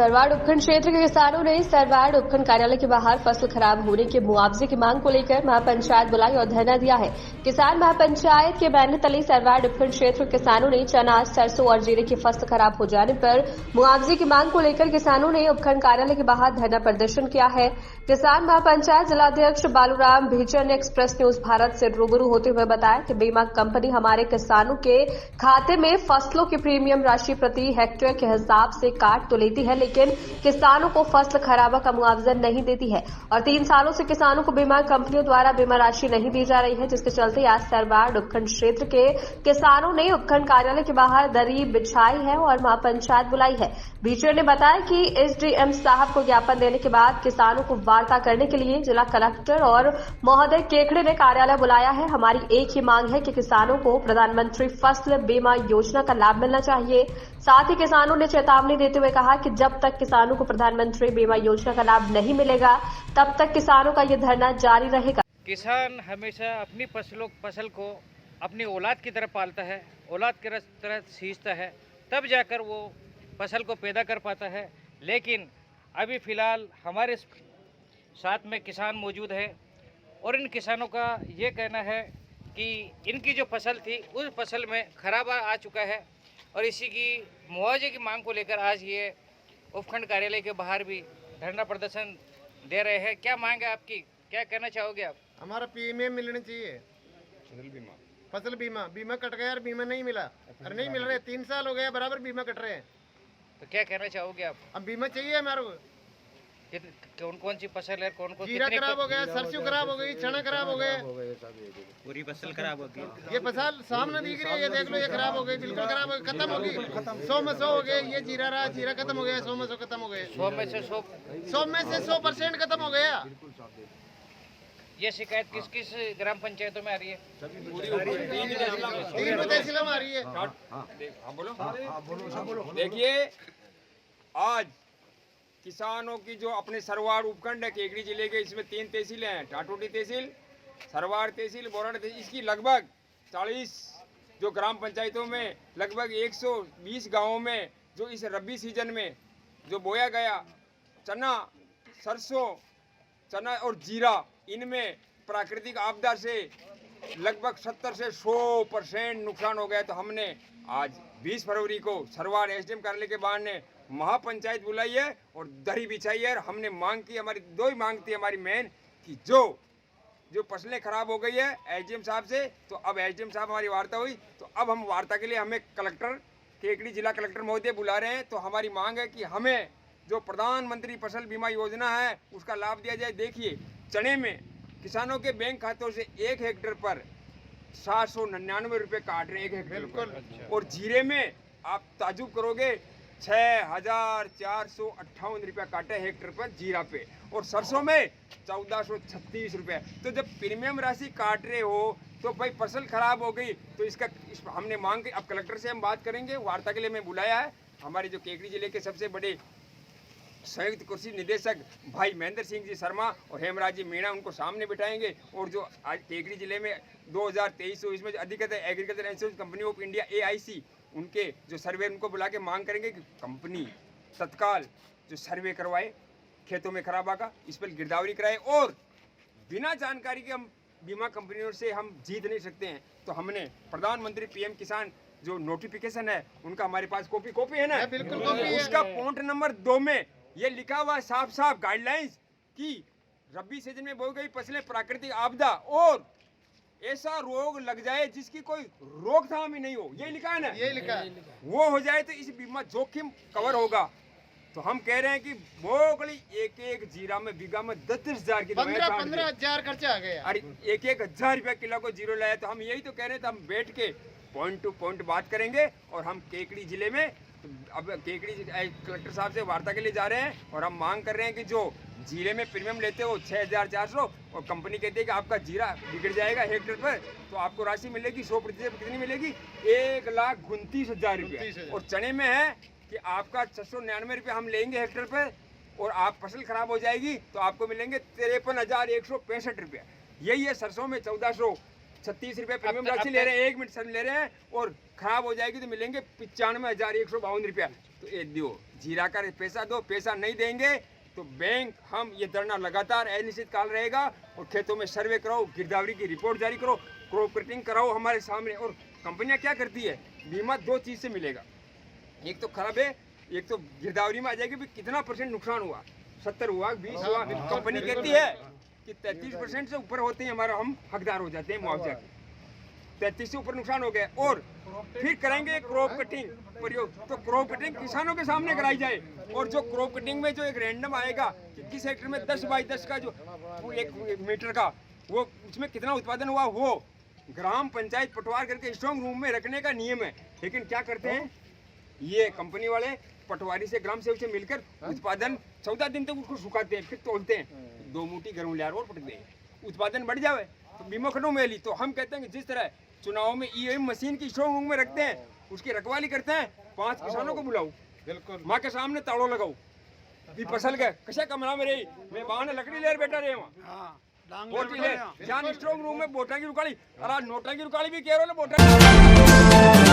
सरवाड़ उपखंड क्षेत्र के किसानों ने सरवाड़ उपखंड कार्यालय के बाहर फसल खराब होने के मुआवजे की मांग को लेकर महापंचायत बुलाई और धरना दिया है। किसान महापंचायत के बैनर तले सरवाड़ उपखंड क्षेत्र के किसानों ने चना, सरसों और जीरे की फसल खराब हो जाने पर मुआवजे की मांग को लेकर किसानों ने उपखंड कार्यालय के बाहर धरना प्रदर्शन किया है। किसान महापंचायत जिलाध्यक्ष बालूराम भीचर ने एक्सप्रेस न्यूज भारत से रूबरू होते हुए बताया कि बीमा कंपनी हमारे किसानों के खाते में फसलों की प्रीमियम राशि प्रति हेक्टेयर के हिसाब से काट तो लेती है, लेकिन किसानों को फसल खराबा का मुआवजा नहीं देती है और 3 सालों से किसानों को बीमा कंपनियों द्वारा बीमा राशि नहीं दी जा रही है, जिसके चलते आज सरवाड़ उपखंड क्षेत्र के किसानों ने उपखंड कार्यालय के बाहर दरी बिछाई है और महापंचायत बुलाई है। भीचर ने बताया कि एसडीएम साहब को ज्ञापन देने के बाद किसानों को वार्ता करने के लिए जिला कलेक्टर और महोदय केकड़े ने कार्यालय बुलाया है। हमारी एक ही मांग है कि किसानों को प्रधानमंत्री फसल बीमा योजना का लाभ मिलना चाहिए। साथ ही किसानों ने चेतावनी देते हुए कहा कि जब तक किसानों को प्रधानमंत्री बीमा योजना का लाभ नहीं मिलेगा तब तक किसानों का ये धरना जारी रहेगा। किसान हमेशा अपनी फसल को अपनी औलाद की तरह पालता है, औलाद की तरह सींचता है, तब जाकर वो फसल को पैदा कर पाता है। लेकिन अभी फ़िलहाल हमारे साथ में किसान मौजूद है और इन किसानों का ये कहना है कि इनकी जो फसल थी उस फसल में खराबा आ चुका है और इसी की मुआवजे की मांग को लेकर आज ये उपखंड कार्यालय के बाहर भी धरना प्रदर्शन दे रहे हैं। क्या मांग है आपकी, क्या कहना चाहोगे आप? हमारा प्रीमियम मिलना चाहिए। फसल बीमा कट गया और बीमा नहीं मिला और नहीं मिल रहे, 3 साल हो गए बराबर बीमा कट रहे हैं। तो क्या कहना चाहोगे आप? अब बीमा चाहिए हमारे को। कौन कौन सी फसल है, कौन कौन जीरा खराब हो गया, सरसों खराब हो गई, चना खराब हो गए, पूरी फसल खराब हो गई। ये फसल सामने दिख रही है, ये देख लो, ये खराब हो गई, बिल्कुल खराब हो गई, खत्म हो गई। 100 में 100 हो गए। ये जीरा रहा, जीरा खत्म हो गया, 100 में 100 खत्म हो गए। 100 में से 100% खत्म हो गया। ये शिकायत किस किस ग्राम पंचायतों में आ रही है? 3 तहसीलों में आ रही है। देखिए, आज किसानों की जो अपने सरवाड़ उपखंड है केकड़ी जिले के, इसमें 3 तहसीलें हैं, टाटोटी तहसील, सरवाड़ तहसील, बोराड़ा तहसील। इसकी लगभग 40 जो ग्राम पंचायतों में लगभग 120 गांवों में जो इस रबी सीजन में जो बोया गया चना, सरसों, चना और जीरा, इनमें प्राकृतिक आपदा से लगभग 70 से 100% नुकसान हो गया। तो हमने आज 20 फरवरी को सरवाड़ एसडीएम कार्यालय के बाहर ने महापंचायत बुलाई है और दरी बिछाई है। और हमने मांग की, हमारी 2 ही मांग थी हमारी मेन, कि जो फसलें खराब हो गई है एसडीएम साहब से, तो अब एसडीएम साहब हमारी वार्ता हुई, तो अब हम वार्ता के लिए हमें कलेक्टर केकड़ी जिला कलेक्टर महोदय बुला रहे हैं। तो हमारी मांग है कि हमें जो प्रधानमंत्री फसल बीमा योजना है उसका लाभ दिया जाए। देखिए, चने में किसानों के बैंक खातों से 1 हेक्टेयर पर 799 रुपये काट रहे हैं 1 हेक्टेयर पर। और जीरे में आप ताजुब करोगे 6458 रुपया काटे हेक्टेयर पर जीरा पे, और सरसों में 1436 रुपये। तो जब प्रीमियम राशि काट रहे हो तो भाई फसल खराब हो गई, तो हमने मांग की। अब कलेक्टर से हम बात करेंगे, वार्ता के लिए मैं बुलाया है। हमारे जो केकड़ी जिले के सबसे बड़े संयुक्त कृषि निदेशक भाई महेंद्र सिंह जी शर्मा और हेमराज जी मीणा, उनको सामने बिठाएंगे। और जो आज केकड़ी जिले में 2023 में अधिकृत agriculture insurance company of India AIC, उनके जो सर्वे, उनको बुला के मांग करेंगे कि कंपनी तत्काल जो सर्वे करवाए खेतों में खराबा का, इस पर गिरदावरी कराए। और बिना जानकारी के हम बीमा कंपनियों से हम जीत नहीं सकते हैं। तो हमने प्रधानमंत्री PM किसान जो नोटिफिकेशन है उनका हमारे पास कॉपी है ना, बिल्कुल कॉपी है। उसका पॉइंट नंबर 2 में ये लिखा हुआ साफ गाइडलाइंस कि रबी सीजन में बोई गई फसलें प्राकृतिक आपदा और ऐसा रोग लग जाए जिसकी कोई रोकथाम ही नहीं हो, ये लिखा है ना, ये लिखा है, वो हो जाए तो इस बीमा जोखिम कवर होगा। तो हम कह रहे हैं कि मोगली एक जीरा में बीघा में 10-10 हजार की 15 हजार खर्चा आ गया। अरे 1-1 रुपया किलो को जीरो लाया। तो हम यही तो कह रहे हैं, तो हम बैठ के पॉइंट टू पॉइंट बात करेंगे। और हम केकड़ी जिले में अब केकड़ी कलेक्टर साहब से वार्ता के लिए जा रहे हैं और हम मांग कर रहे हैं कि जो जीरे में प्रीमियम लेते हो 6400 और कंपनी कहती है कि आपका जीरा बिगड़ जाएगा हेक्टेयर पर, तो आपको राशि मिलेगी 100% कितनी मिलेगी, 1,29,000 रुपये। और चने में है कि आपका 699 रुपये हम लेंगे हेक्टेयर पर और आप फसल खराब हो जाएगी तो आपको मिलेंगे 53,165 रुपये। यही है सरसों में 1436 रुपये प्रीमियम राशि ले रहे हैं, 1 मिनट सर ले रहे हैं, और खराब हो जाएगी तो मिलेंगे 95,152 रुपया। तो ये दो, जीरा कर पैसा दो, पैसा नहीं देंगे तो बैंक हम ये धरना लगातार अनिश्चित काल रहेगा। और खेतों में सर्वे कराओ, गिरदावरी की रिपोर्ट जारी करो, क्रॉप कटिंग कराओ हमारे सामने। और कंपनियां क्या करती है, बीमा दो चीज़ से मिलेगा, एक तो खराब है, एक तो गिरदावरी में आ जाएगी भी कितना % नुकसान हुआ, 70 हुआ, 20 हुआ। कंपनी कहती है कि 33% से ऊपर होते हैं हमारा, हम हकदार हो जाते हैं मुआवजा के। 33 से ऊपर नुकसान हो गया और फिर करेंगे क्रॉप कटिंग प्रयोग, तो क्रॉप कटिंग किसानों के सामने कराई जाए। और जो क्रॉप कटिंग में जो एक रैंडम आएगा कि किस हेक्टर में 10 बाई 10 का जो 1 मीटर का वो उसमें कितना उत्पादन हुआ, वो ग्राम पंचायत पटवार करके स्ट्रॉन्ग रूम में रखने का नियम है। लेकिन क्या करते हैं ये कंपनी वाले, पटवारी से ग्राम सेवक से मिलकर उत्पादन 14 दिन तक उसको सुखाते हैं, फिर तोलते हैं, 2 मूठी गेहूं लिया और पटकते हैं, उत्पादन बढ़ जाए तो बीमा खटो में ली। तो हम कहते हैं कि जिस तरह चुनाव में ईवीएम मशीन की स्ट्रॉन्ग रूम में रखते हैं, उसकी रखवाली करते हैं, 5 किसानों को बुलाओ, बिल्कुल माँ के सामने ताड़ो लगाओ, ये फसल के कशा कमरा में रही, मैं वहां लकड़ी ले बैठा रहे वहाँ बोटी ले जान स्ट्रॉन्ग रूम में बोटा की रुकाली, अरे नोटा की रुकाली भी कह रहे हो बोटा